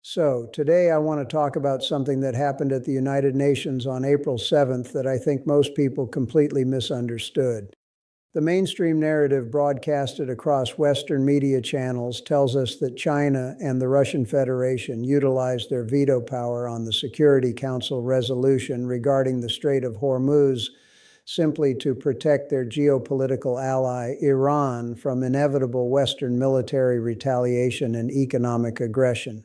So, today I want to talk about something that happened at the United Nations on April 7th that I think most people completely misunderstood. The mainstream narrative broadcasted across Western media channels tells us that China and the Russian Federation utilized their veto power on the Security Council resolution regarding the Strait of Hormuz simply to protect their geopolitical ally, Iran, from inevitable Western military retaliation and economic aggression.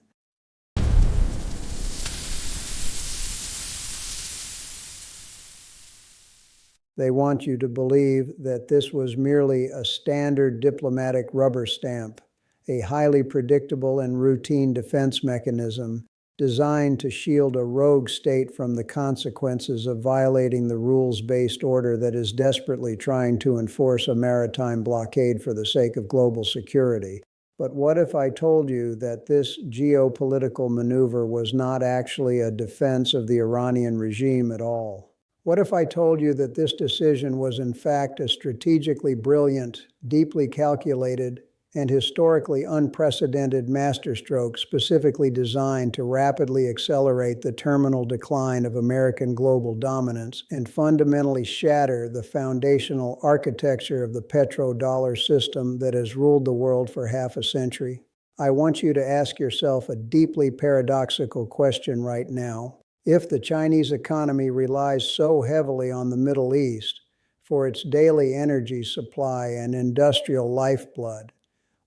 They want you to believe that this was merely a standard diplomatic rubber stamp, a highly predictable and routine defense mechanism designed to shield a rogue state from the consequences of violating the rules-based order that is desperately trying to enforce a maritime blockade for the sake of global security. But what if I told you that this geopolitical maneuver was not actually a defense of the Iranian regime at all? What if I told you that this decision was in fact a strategically brilliant, deeply calculated, and historically unprecedented masterstroke specifically designed to rapidly accelerate the terminal decline of American global dominance and fundamentally shatter the foundational architecture of the petrodollar system that has ruled the world for half a century? I want you to ask yourself a deeply paradoxical question right now. If the Chinese economy relies so heavily on the Middle East for its daily energy supply and industrial lifeblood,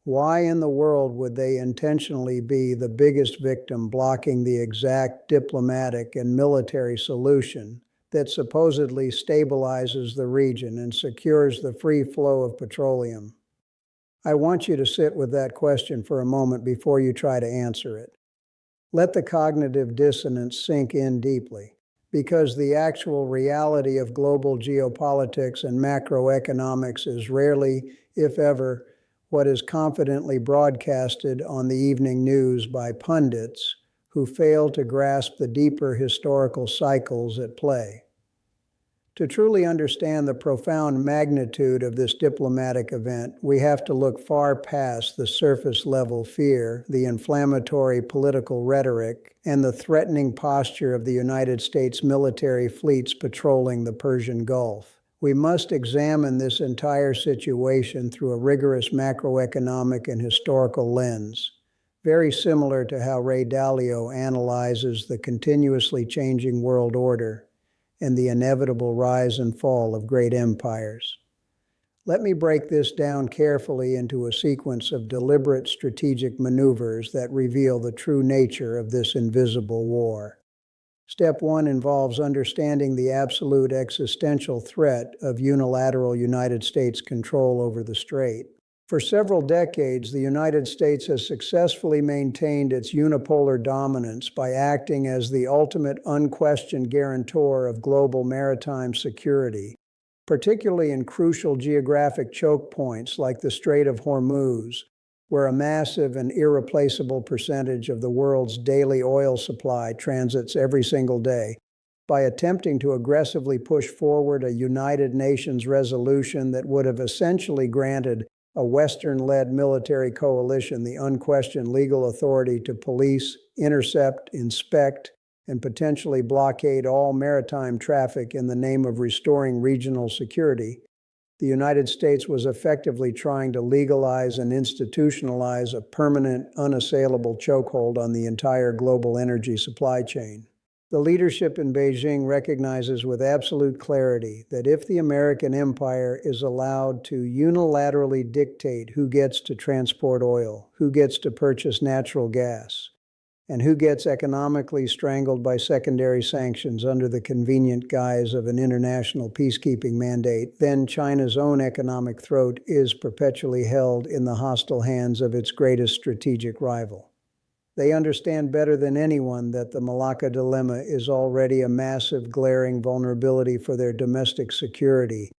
why in the world would they intentionally be the biggest victim blocking the exact diplomatic and military solution that supposedly stabilizes the region and secures the free flow of petroleum? I want you to sit with that question for a moment before you try to answer it. Let the cognitive dissonance sink in deeply, because the actual reality of global geopolitics and macroeconomics is rarely, if ever, what is confidently broadcasted on the evening news by pundits who fail to grasp the deeper historical cycles at play. To truly understand the profound magnitude of this diplomatic event, we have to look far past the surface-level fear, the inflammatory political rhetoric, and the threatening posture of the United States military fleets patrolling the Persian Gulf. We must examine this entire situation through a rigorous macroeconomic and historical lens, very similar to how Ray Dalio analyzes the continuously changing world order and the inevitable rise and fall of great empires. Let me break this down carefully into a sequence of deliberate strategic maneuvers that reveal the true nature of this invisible war. Step 1 involves understanding the absolute existential threat of unilateral United States control over the strait. For several decades, the United States has successfully maintained its unipolar dominance by acting as the ultimate unquestioned guarantor of global maritime security, particularly in crucial geographic choke points like the Strait of Hormuz, where a massive and irreplaceable percentage of the world's daily oil supply transits every single day. By attempting to aggressively push forward a United Nations resolution that would have essentially granted a Western-led military coalition the unquestioned legal authority to police, intercept, inspect, and potentially blockade all maritime traffic in the name of restoring regional security, the United States was effectively trying to legalize and institutionalize a permanent, unassailable chokehold on the entire global energy supply chain. The leadership in Beijing recognizes with absolute clarity that if the American empire is allowed to unilaterally dictate who gets to transport oil, who gets to purchase natural gas, and who gets economically strangled by secondary sanctions under the convenient guise of an international peacekeeping mandate, then China's own economic throat is perpetually held in the hostile hands of its greatest strategic rival. They understand better than anyone that the Malacca dilemma is already a massive, glaring vulnerability for their domestic security,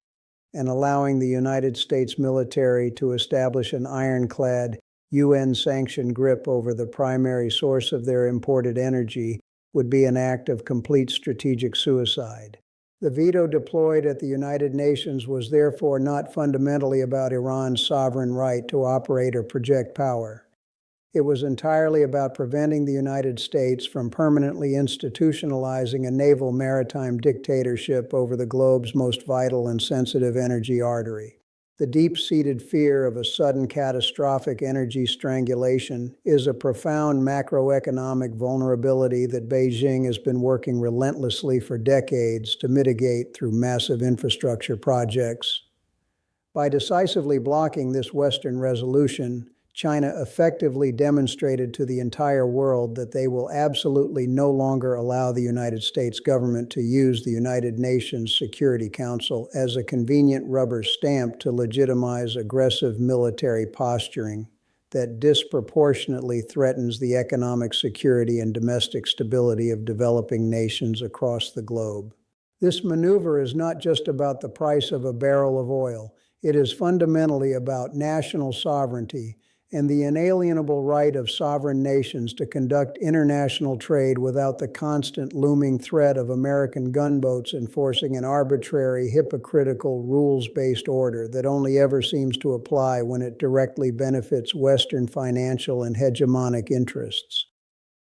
and allowing the United States military to establish an ironclad, UN-sanctioned grip over the primary source of their imported energy would be an act of complete strategic suicide. The veto deployed at the United Nations was therefore not fundamentally about Iran's sovereign right to operate or project power. It was entirely about preventing the United States from permanently institutionalizing a naval maritime dictatorship over the globe's most vital and sensitive energy artery. The deep-seated fear of a sudden catastrophic energy strangulation is a profound macroeconomic vulnerability that Beijing has been working relentlessly for decades to mitigate through massive infrastructure projects. By decisively blocking this Western resolution, China effectively demonstrated to the entire world that they will absolutely no longer allow the United States government to use the United Nations Security Council as a convenient rubber stamp to legitimize aggressive military posturing that disproportionately threatens the economic security and domestic stability of developing nations across the globe. This maneuver is not just about the price of a barrel of oil. It is fundamentally about national sovereignty and the inalienable right of sovereign nations to conduct international trade without the constant looming threat of American gunboats enforcing an arbitrary, hypocritical, rules-based order that only ever seems to apply when it directly benefits Western financial and hegemonic interests.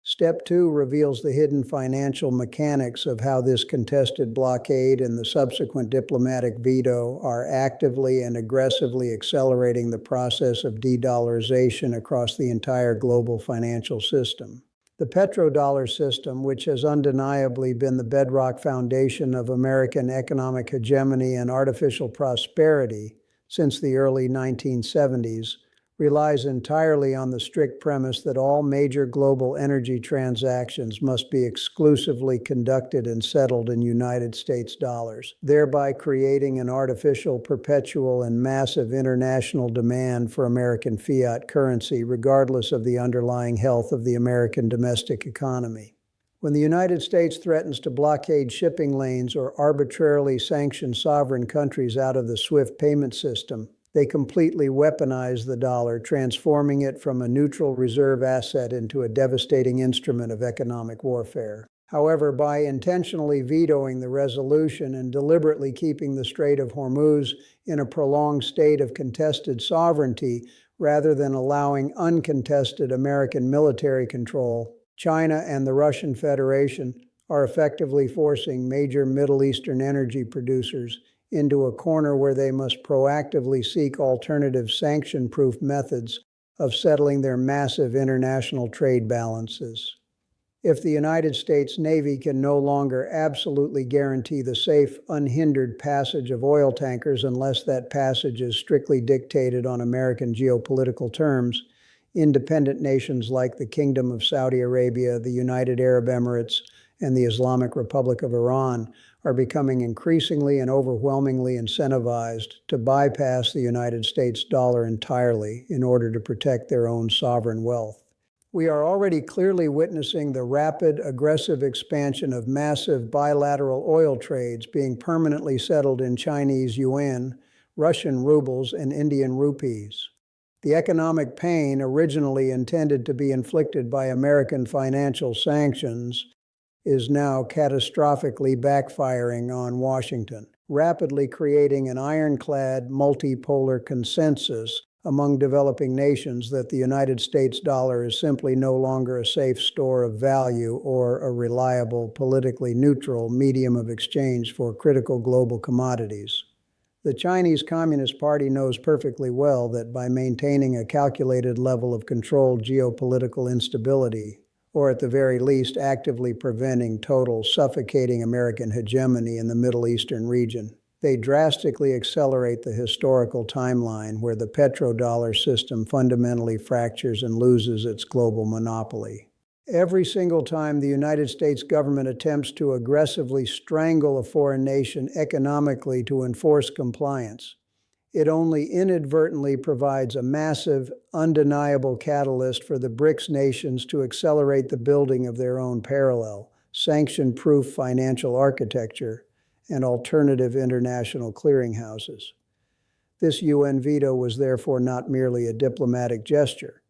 Step 2 reveals the hidden financial mechanics of how this contested blockade and the subsequent diplomatic veto are actively and aggressively accelerating the process of de-dollarization across the entire global financial system. The petrodollar system, which has undeniably been the bedrock foundation of American economic hegemony and artificial prosperity since the early 1970s, relies entirely on the strict premise that all major global energy transactions must be exclusively conducted and settled in United States dollars, thereby creating an artificial, perpetual, and massive international demand for American fiat currency, regardless of the underlying health of the American domestic economy. When the United States threatens to blockade shipping lanes or arbitrarily sanction sovereign countries out of the SWIFT payment system, they completely weaponize the dollar, transforming it from a neutral reserve asset into a devastating instrument of economic warfare. However, by intentionally vetoing the resolution and deliberately keeping the Strait of Hormuz in a prolonged state of contested sovereignty rather than allowing uncontested American military control, China and the Russian Federation are effectively forcing major Middle Eastern energy producers into a corner where they must proactively seek alternative sanction-proof methods of settling their massive international trade balances. If the United States Navy can no longer absolutely guarantee the safe, unhindered passage of oil tankers unless that passage is strictly dictated on American geopolitical terms, independent nations like the Kingdom of Saudi Arabia, the United Arab Emirates, and the Islamic Republic of Iran are becoming increasingly and overwhelmingly incentivized to bypass the United States dollar entirely in order to protect their own sovereign wealth. We are already clearly witnessing the rapid, aggressive expansion of massive bilateral oil trades being permanently settled in Chinese yuan, Russian rubles, and Indian rupees. The economic pain originally intended to be inflicted by American financial sanctions is now catastrophically backfiring on Washington, rapidly creating an ironclad multipolar consensus among developing nations that the United States dollar is simply no longer a safe store of value or a reliable, politically neutral medium of exchange for critical global commodities. The Chinese Communist Party knows perfectly well that by maintaining a calculated level of controlled geopolitical instability, or at the very least actively preventing total, suffocating American hegemony in the Middle Eastern region, they drastically accelerate the historical timeline where the petrodollar system fundamentally fractures and loses its global monopoly. Every single time the United States government attempts to aggressively strangle a foreign nation economically to enforce compliance, it only inadvertently provides a massive, undeniable catalyst for the BRICS nations to accelerate the building of their own parallel, sanction-proof financial architecture and alternative international clearinghouses. This UN veto was therefore not merely a diplomatic gesture.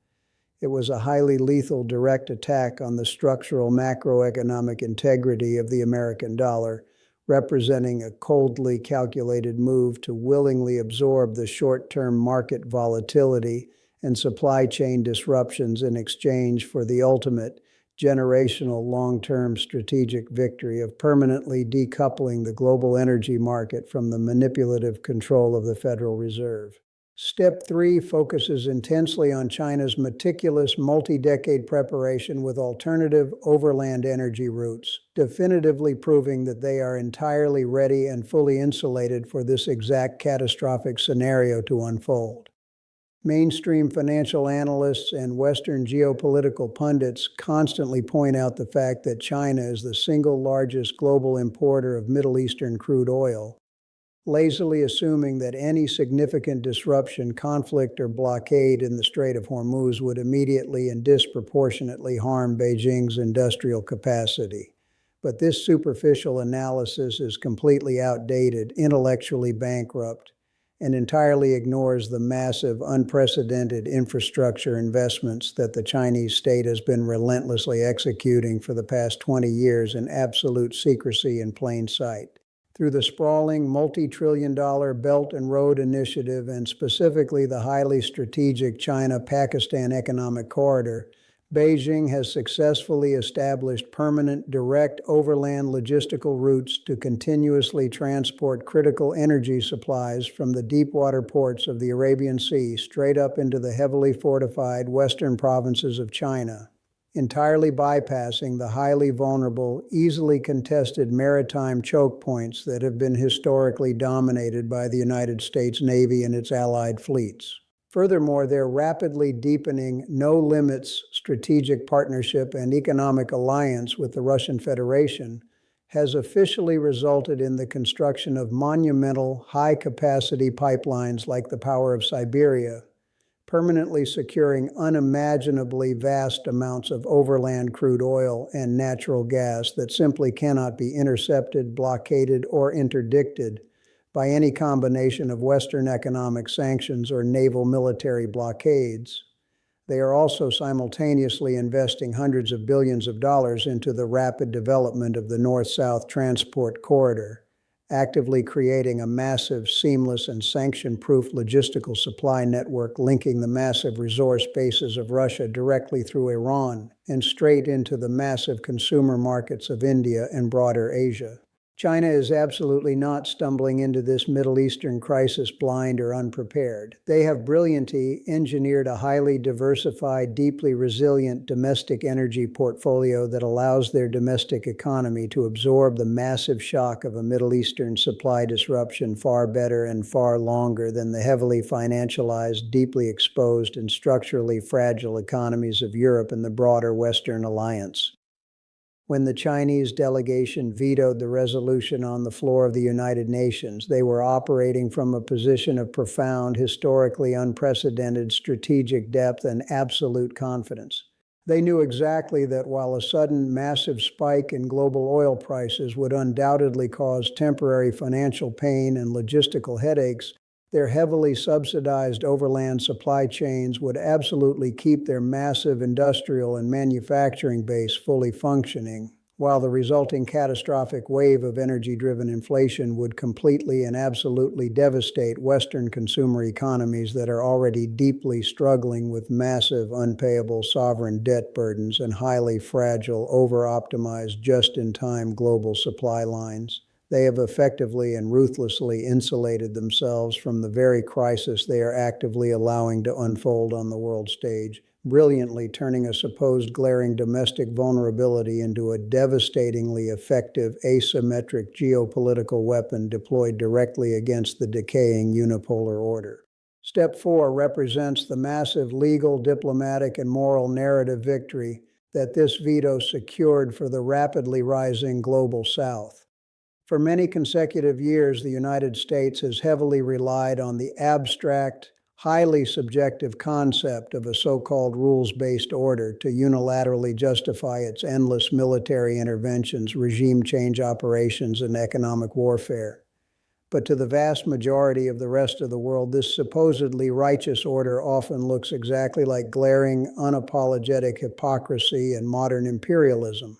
It was a highly lethal direct attack on the structural macroeconomic integrity of the American dollar, representing a coldly calculated move to willingly absorb the short-term market volatility and supply chain disruptions in exchange for the ultimate generational long-term strategic victory of permanently decoupling the global energy market from the manipulative control of the Federal Reserve. Step 3 focuses intensely on China's meticulous multi-decade preparation with alternative overland energy routes, definitively proving that they are entirely ready and fully insulated for this exact catastrophic scenario to unfold. Mainstream financial analysts and Western geopolitical pundits constantly point out the fact that China is the single largest global importer of Middle Eastern crude oil, lazily assuming that any significant disruption, conflict, or blockade in the Strait of Hormuz would immediately and disproportionately harm Beijing's industrial capacity. But this superficial analysis is completely outdated, intellectually bankrupt, and entirely ignores the massive, unprecedented infrastructure investments that the Chinese state has been relentlessly executing for the past 20 years in absolute secrecy in plain sight. Through the sprawling, multi-trillion-dollar Belt and Road Initiative and specifically the highly strategic China-Pakistan Economic Corridor, Beijing has successfully established permanent, direct overland logistical routes to continuously transport critical energy supplies from the deepwater ports of the Arabian Sea straight up into the heavily fortified western provinces of China, entirely bypassing the highly vulnerable, easily contested maritime choke points that have been historically dominated by the United States Navy and its allied fleets. Furthermore, their rapidly deepening no-limits strategic partnership and economic alliance with the Russian Federation has officially resulted in the construction of monumental, high-capacity pipelines like the Power of Siberia, permanently securing unimaginably vast amounts of overland crude oil and natural gas that simply cannot be intercepted, blockaded, or interdicted by any combination of Western economic sanctions or naval military blockades. They are also simultaneously investing hundreds of billions of dollars into the rapid development of the North-South Transport Corridor, actively creating a massive, seamless, and sanction-proof logistical supply network linking the massive resource bases of Russia directly through Iran and straight into the massive consumer markets of India and broader Asia. China is absolutely not stumbling into this Middle Eastern crisis blind or unprepared. They have brilliantly engineered a highly diversified, deeply resilient domestic energy portfolio that allows their domestic economy to absorb the massive shock of a Middle Eastern supply disruption far better and far longer than the heavily financialized, deeply exposed, and structurally fragile economies of Europe and the broader Western alliance. When the Chinese delegation vetoed the resolution on the floor of the United Nations, they were operating from a position of profound, historically unprecedented strategic depth and absolute confidence. They knew exactly that while a sudden massive spike in global oil prices would undoubtedly cause temporary financial pain and logistical headaches, their heavily subsidized overland supply chains would absolutely keep their massive industrial and manufacturing base fully functioning, while the resulting catastrophic wave of energy-driven inflation would completely and absolutely devastate Western consumer economies that are already deeply struggling with massive unpayable sovereign debt burdens and highly fragile, over-optimized, just-in-time global supply lines. They have effectively and ruthlessly insulated themselves from the very crisis they are actively allowing to unfold on the world stage, brilliantly turning a supposed glaring domestic vulnerability into a devastatingly effective asymmetric geopolitical weapon deployed directly against the decaying unipolar order. Step 4 represents the massive legal, diplomatic, and moral narrative victory that this veto secured for the rapidly rising global South. For many consecutive years, the United States has heavily relied on the abstract, highly subjective concept of a so-called rules-based order to unilaterally justify its endless military interventions, regime change operations, and economic warfare. But to the vast majority of the rest of the world, this supposedly righteous order often looks exactly like glaring, unapologetic hypocrisy and modern imperialism.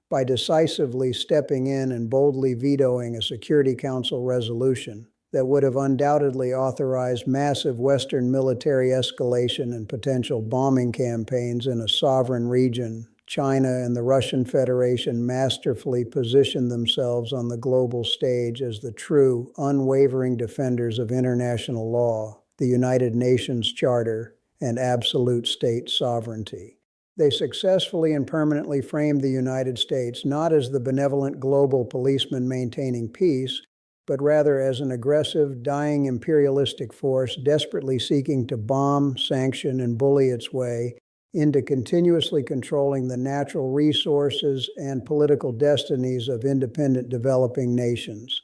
By decisively stepping in and boldly vetoing a Security Council resolution, that would have undoubtedly authorized massive Western military escalation and potential bombing campaigns in a sovereign region, China and the Russian Federation masterfully positioned themselves on the global stage as the true, unwavering defenders of international law, the United Nations Charter, and absolute state sovereignty. They successfully and permanently framed the United States not as the benevolent global policeman maintaining peace, but rather as an aggressive, dying imperialistic force desperately seeking to bomb, sanction, and bully its way into continuously controlling the natural resources and political destinies of independent developing nations.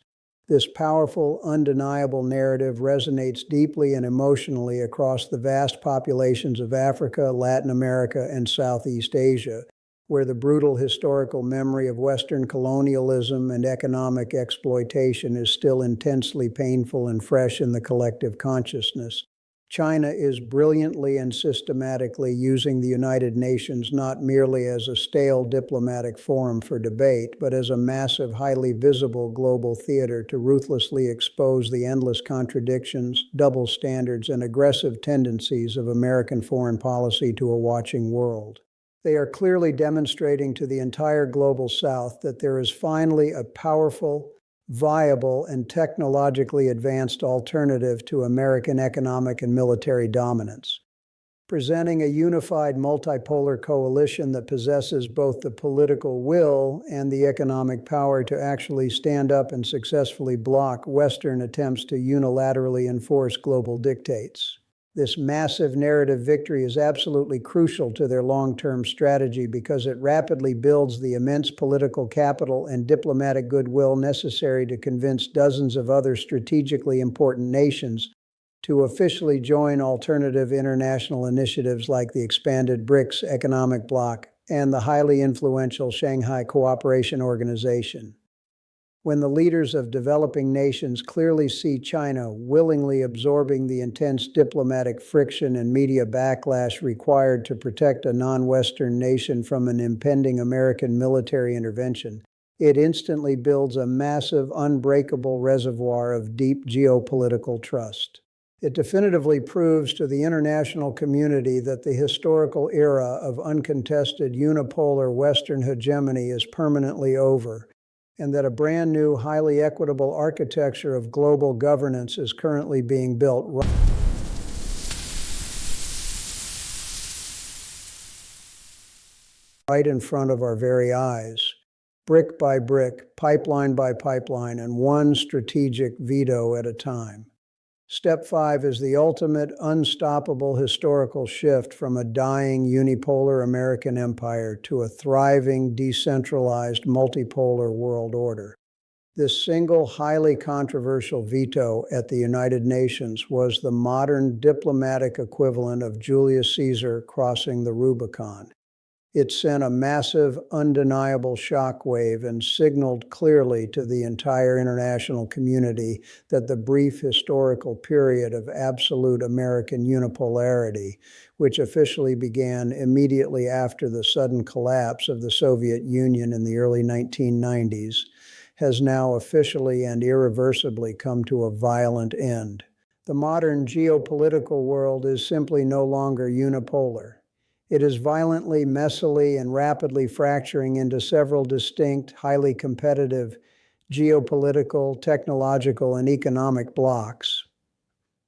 This powerful, undeniable narrative resonates deeply and emotionally across the vast populations of Africa, Latin America, and Southeast Asia, where the brutal historical memory of Western colonialism and economic exploitation is still intensely painful and fresh in the collective consciousness. China is brilliantly and systematically using the United Nations not merely as a stale diplomatic forum for debate, but as a massive, highly visible global theater to ruthlessly expose the endless contradictions, double standards, and aggressive tendencies of American foreign policy to a watching world. They are clearly demonstrating to the entire global South that there is finally a powerful, viable, and technologically advanced alternative to American economic and military dominance. Presenting a unified multipolar coalition that possesses both the political will and the economic power to actually stand up and successfully block Western attempts to unilaterally enforce global dictates. This massive narrative victory is absolutely crucial to their long-term strategy because it rapidly builds the immense political capital and diplomatic goodwill necessary to convince dozens of other strategically important nations to officially join alternative international initiatives like the expanded BRICS economic bloc and the highly influential Shanghai Cooperation Organization. When the leaders of developing nations clearly see China willingly absorbing the intense diplomatic friction and media backlash required to protect a non-Western nation from an impending American military intervention, it instantly builds a massive, unbreakable reservoir of deep geopolitical trust. It definitively proves to the international community that the historical era of uncontested unipolar Western hegemony is permanently over, and that a brand new, highly equitable architecture of global governance is currently being built right in front of our very eyes, brick by brick, pipeline by pipeline, and one strategic veto at a time. Step 5 is the ultimate, unstoppable historical shift from a dying unipolar American empire to a thriving, decentralized, multipolar world order. This single, highly controversial veto at the United Nations was the modern diplomatic equivalent of Julius Caesar crossing the Rubicon. It sent a massive, undeniable shockwave and signaled clearly to the entire international community that the brief historical period of absolute American unipolarity, which officially began immediately after the sudden collapse of the Soviet Union in the early 1990s, has now officially and irreversibly come to a violent end. The modern geopolitical world is simply no longer unipolar. It is violently, messily, and rapidly fracturing into several distinct, highly competitive geopolitical, technological, and economic blocs.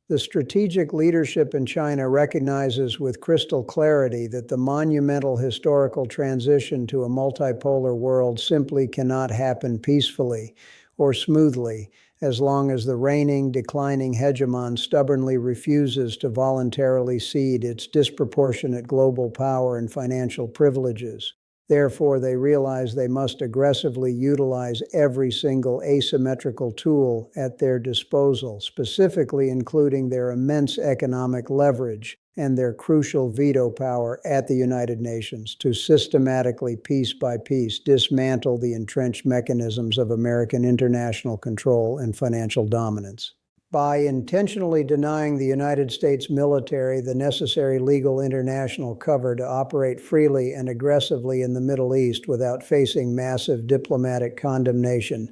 The strategic leadership in China recognizes with crystal clarity that the monumental historical transition to a multipolar world simply cannot happen peacefully or smoothly as long as the reigning, declining hegemon stubbornly refuses to voluntarily cede its disproportionate global power and financial privileges. Therefore, they realize they must aggressively utilize every single asymmetrical tool at their disposal, specifically including their immense economic leverage and their crucial veto power at the United Nations to systematically, piece by piece, dismantle the entrenched mechanisms of American international control and financial dominance. By intentionally denying the United States military the necessary legal international cover to operate freely and aggressively in the Middle East without facing massive diplomatic condemnation,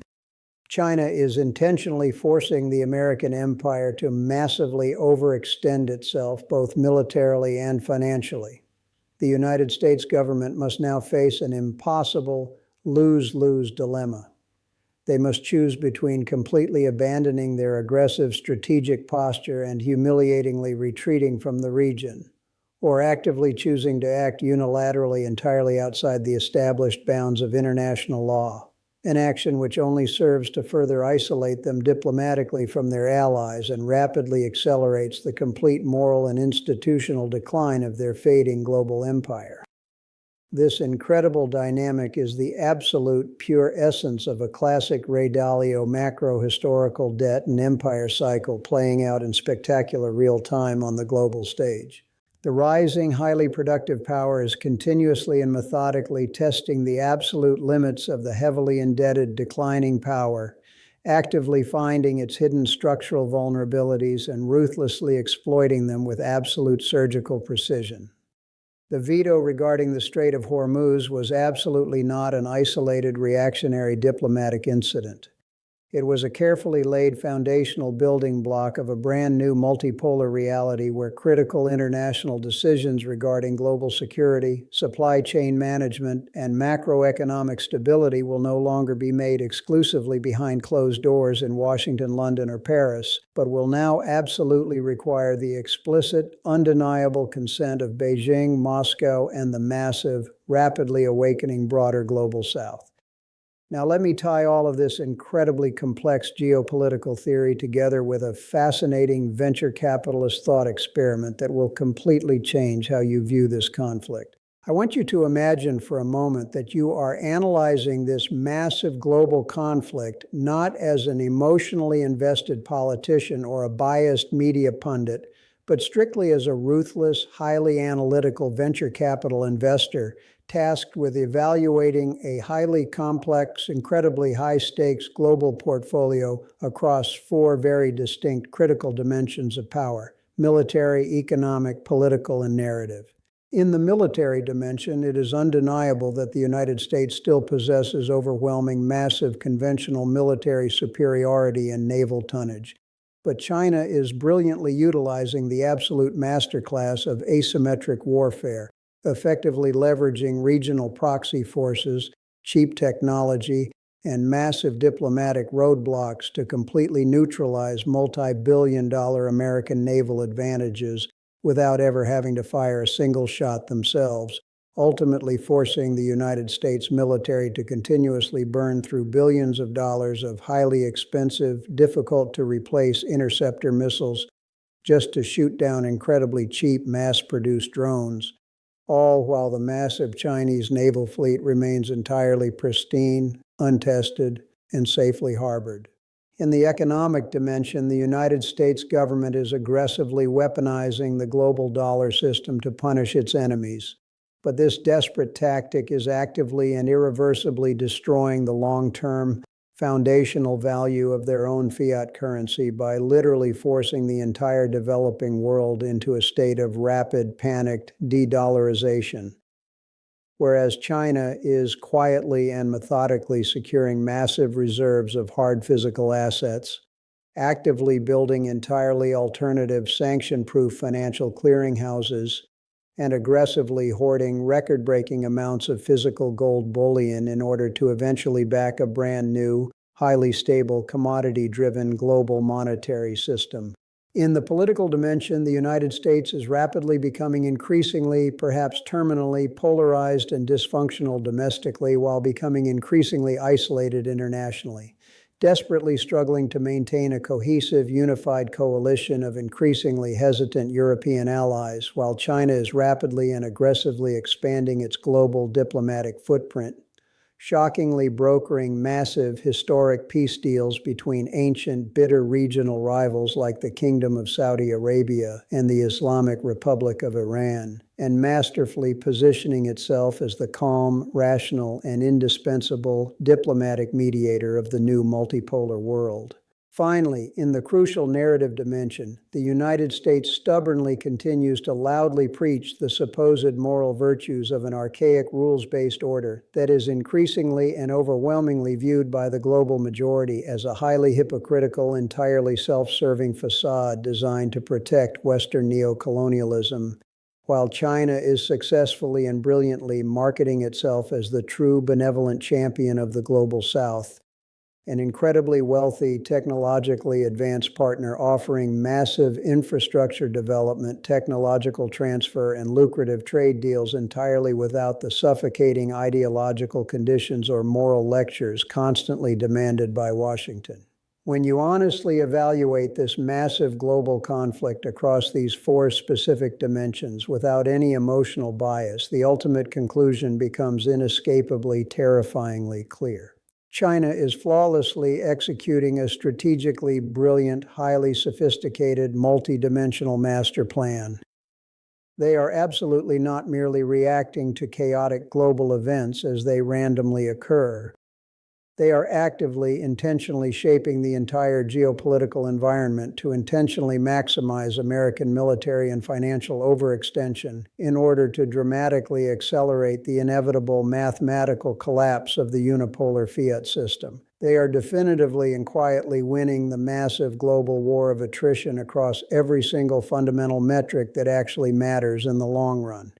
China is intentionally forcing the American empire to massively overextend itself, both militarily and financially. The United States government must now face an impossible lose-lose dilemma. They must choose between completely abandoning their aggressive strategic posture and humiliatingly retreating from the region, or actively choosing to act unilaterally entirely outside the established bounds of international law, an action which only serves to further isolate them diplomatically from their allies and rapidly accelerates the complete moral and institutional decline of their fading global empire. This incredible dynamic is the absolute pure essence of a classic Ray Dalio macro-historical debt and empire cycle playing out in spectacular real time on the global stage. The rising, highly productive power is continuously and methodically testing the absolute limits of the heavily indebted declining power, actively finding its hidden structural vulnerabilities and ruthlessly exploiting them with absolute surgical precision. The veto regarding the Strait of Hormuz was absolutely not an isolated reactionary diplomatic incident. It was a carefully laid foundational building block of a brand new multipolar reality where critical international decisions regarding global security, supply chain management, and macroeconomic stability will no longer be made exclusively behind closed doors in Washington, London, or Paris, but will now absolutely require the explicit, undeniable consent of Beijing, Moscow, and the massive, rapidly awakening broader global South. Now, let me tie all of this incredibly complex geopolitical theory together with a fascinating venture capitalist thought experiment that will completely change how you view this conflict. I want you to imagine for a moment that you are analyzing this massive global conflict not as an emotionally invested politician or a biased media pundit, but strictly as a ruthless, highly analytical venture capital investor tasked with evaluating a highly complex, incredibly high-stakes global portfolio across four very distinct critical dimensions of power: military, economic, political, and narrative. In the military dimension, it is undeniable that the United States still possesses overwhelming, massive conventional military superiority and naval tonnage. But China is brilliantly utilizing the absolute masterclass of asymmetric warfare, effectively leveraging regional proxy forces, cheap technology, and massive diplomatic roadblocks to completely neutralize multi-billion-dollar American naval advantages without ever having to fire a single shot themselves, ultimately forcing the United States military to continuously burn through billions of dollars of highly expensive, difficult-to-replace interceptor missiles just to shoot down incredibly cheap, mass-produced drones, all while the massive Chinese naval fleet remains entirely pristine, untested, and safely harbored. In the economic dimension, the United States government is aggressively weaponizing the global dollar system to punish its enemies. But this desperate tactic is actively and irreversibly destroying the long-term foundational value of their own fiat currency by literally forcing the entire developing world into a state of rapid, panicked de-dollarization. Whereas China is quietly and methodically securing massive reserves of hard physical assets, actively building entirely alternative sanction-proof financial clearinghouses, and aggressively hoarding record-breaking amounts of physical gold bullion in order to eventually back a brand new, highly stable, commodity-driven global monetary system. In the political dimension, the United States is rapidly becoming increasingly, perhaps terminally, polarized and dysfunctional domestically while becoming increasingly isolated internationally, desperately struggling to maintain a cohesive, unified coalition of increasingly hesitant European allies, while China is rapidly and aggressively expanding its global diplomatic footprint, shockingly brokering massive historic peace deals between ancient, bitter regional rivals like the Kingdom of Saudi Arabia and the Islamic Republic of Iran, and masterfully positioning itself as the calm, rational, and indispensable diplomatic mediator of the new multipolar world. Finally, in the crucial narrative dimension, the United States stubbornly continues to loudly preach the supposed moral virtues of an archaic rules-based order that is increasingly and overwhelmingly viewed by the global majority as a highly hypocritical, entirely self-serving facade designed to protect Western neocolonialism, while China is successfully and brilliantly marketing itself as the true benevolent champion of the global South, an incredibly wealthy, technologically advanced partner offering massive infrastructure development, technological transfer, and lucrative trade deals entirely without the suffocating ideological conditions or moral lectures constantly demanded by Washington. When you honestly evaluate this massive global conflict across these four specific dimensions without any emotional bias, the ultimate conclusion becomes inescapably, terrifyingly clear. China is flawlessly executing a strategically brilliant, highly sophisticated, multidimensional master plan. They are absolutely not merely reacting to chaotic global events as they randomly occur. They are actively, intentionally shaping the entire geopolitical environment to intentionally maximize American military and financial overextension in order to dramatically accelerate the inevitable mathematical collapse of the unipolar fiat system. They are definitively and quietly winning the massive global war of attrition across every single fundamental metric that actually matters in the long run.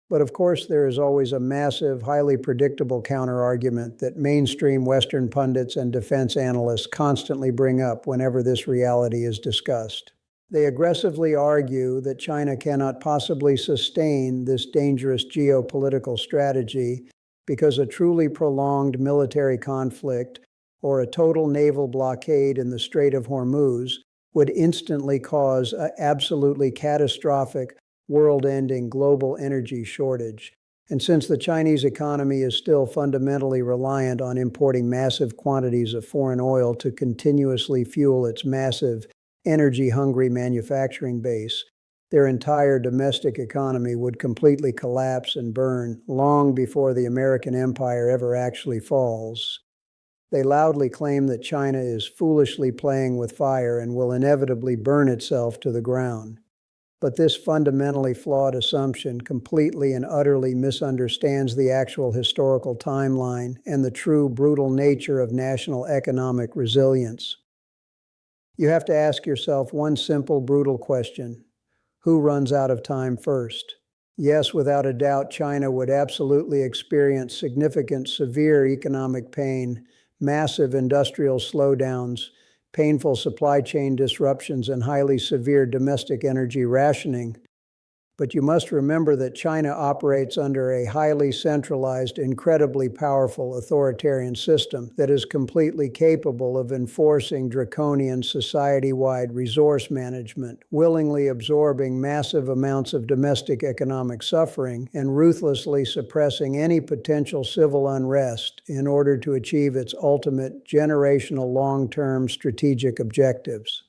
But of course, there is always a massive, highly predictable counterargument that mainstream Western pundits and defense analysts constantly bring up whenever this reality is discussed. They aggressively argue that China cannot possibly sustain this dangerous geopolitical strategy because a truly prolonged military conflict or a total naval blockade in the Strait of Hormuz would instantly cause an absolutely catastrophic, world-ending global energy shortage. And since the Chinese economy is still fundamentally reliant on importing massive quantities of foreign oil to continuously fuel its massive, energy-hungry manufacturing base, their entire domestic economy would completely collapse and burn long before the American empire ever actually falls. They loudly claim that China is foolishly playing with fire and will inevitably burn itself to the ground. But this fundamentally flawed assumption completely and utterly misunderstands the actual historical timeline and the true brutal nature of national economic resilience. You have to ask yourself one simple, brutal question: who runs out of time first? Yes, without a doubt, China would absolutely experience significant, severe economic pain, massive industrial slowdowns, painful supply chain disruptions, and highly severe domestic energy rationing. But you must remember that China operates under a highly centralized, incredibly powerful authoritarian system that is completely capable of enforcing draconian society-wide resource management, willingly absorbing massive amounts of domestic economic suffering, and ruthlessly suppressing any potential civil unrest in order to achieve its ultimate generational long-term strategic objectives.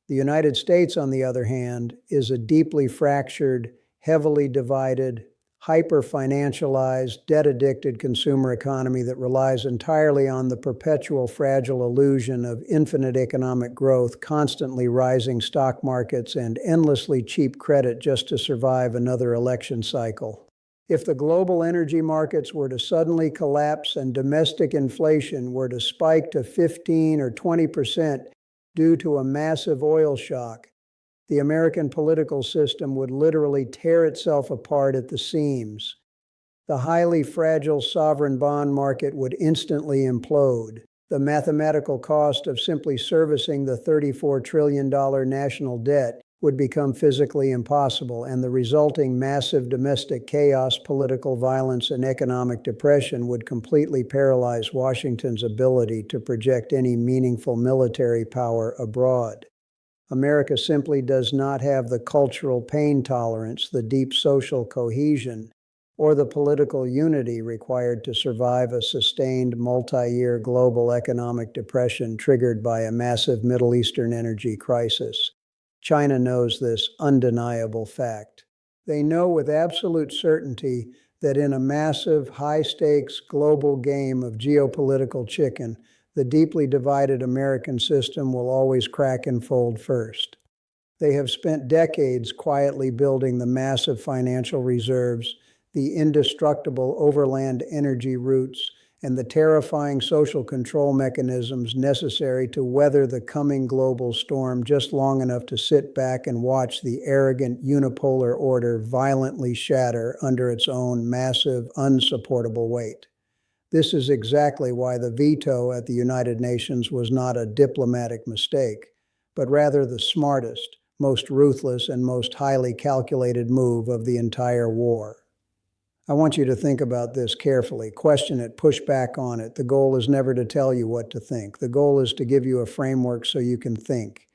The United States, on the other hand, is a deeply fractured, heavily divided, hyper-financialized, debt-addicted consumer economy that relies entirely on the perpetual fragile illusion of infinite economic growth, constantly rising stock markets, and endlessly cheap credit just to survive another election cycle. If the global energy markets were to suddenly collapse and domestic inflation were to spike to 15 or 20%, due to a massive oil shock, the American political system would literally tear itself apart at the seams. The highly fragile sovereign bond market would instantly implode. The mathematical cost of simply servicing the $34 trillion national debt would become physically impossible, and the resulting massive domestic chaos, political violence, and economic depression would completely paralyze Washington's ability to project any meaningful military power abroad. America simply does not have the cultural pain tolerance, the deep social cohesion, or the political unity required to survive a sustained multi-year global economic depression triggered by a massive Middle Eastern energy crisis. China knows this undeniable fact. They know with absolute certainty that in a massive, high-stakes global game of geopolitical chicken, The deeply divided American system will always crack and fold first. They have spent decades quietly building the massive financial reserves, the indestructible overland energy routes, and the terrifying social control mechanisms necessary to weather the coming global storm just long enough to sit back and watch the arrogant unipolar order violently shatter under its own massive, unsupportable weight. This is exactly why the veto at the United Nations was not a diplomatic mistake, but rather the smartest, most ruthless, and most highly calculated move of the entire war. I want you to think about this carefully, question it, push back on it. The goal is never to tell you what to think. The goal is to give you a framework so you can think.